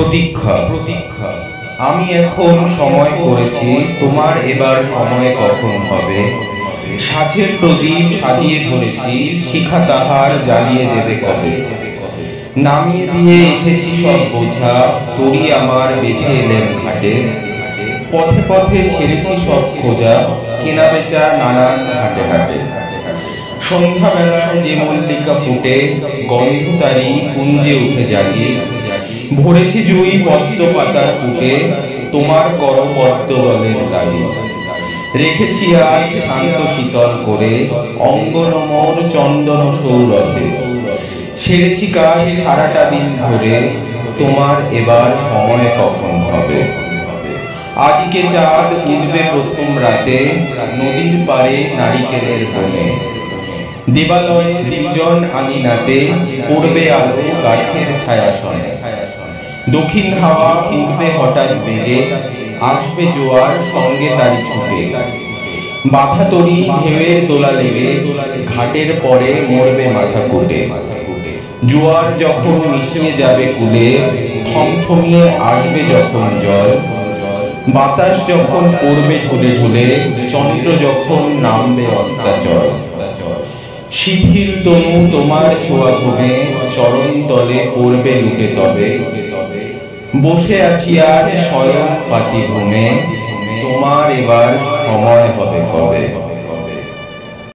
প্রতীক্ষা প্রতীক্ষা আমি এখন সময় করেছি, তোমার এবার সময় কখন হবে। সাঁঝের প্রদীপ সাজিয়ে ধরেছি, শিখা তাহার জ্বালিয়ে দেবে কবে। নামিয়ে দিয়ে এসেছি সব বোঝা, তরি আমার বেঁধে এলেন ঘাটে। পথে পথে ছেড়েছি সব খোঁজা, কেনা বেচা নানান হাটে হাটে। সন্ধ্যাবেলায় যে মল্লিকা ফুটে, গন্ধ তারি কুঞ্জে উঠে জাগি। ভরেছি জুই পদ্ম পাতার পুটে, তোমার করপদ্ম দলের লাগি। রেখেছি আজ শান্ত শীতল করে, অঙ্গন মোর চন্দন সৌরভে। সেরেছি কাজ সারাটা দিন ধরে, তোমার এবার সময় কখন হবে। আজকে চাঁদ উঠবে প্রথম রাতে, নদীর পারে নারিকেলের বনে। দেবালয়ে নির্জন আঙিনাতে পড়বে আলো গাছের ছায়াসনে। দক্ষিণ হাওয়া উঠবে হঠাৎ বেগে, আসবে জোয়ার সঙ্গে তারি ছুটে। বাধা তরি ঢেউয়ের দোলা লেগে, ঘাটের পরে মরবে মাথা কুটে। জোয়ার যখন মিশিয়ে যাবে কুলে, থমথমিয়ে আসবে যখন জল। বাতাস যখন পড়বে ঢুলে ঢুলে, চন্দ্র যখন নামবে অস্তাচল। শিথিল তনু তোমার ছোঁয়া ঘুমে, চরণ তলে পড়বে লুটে তবে। বসে আছি আজ শয়ন পাতি ঘুমে, তোমার এবার সময় হবে কবে।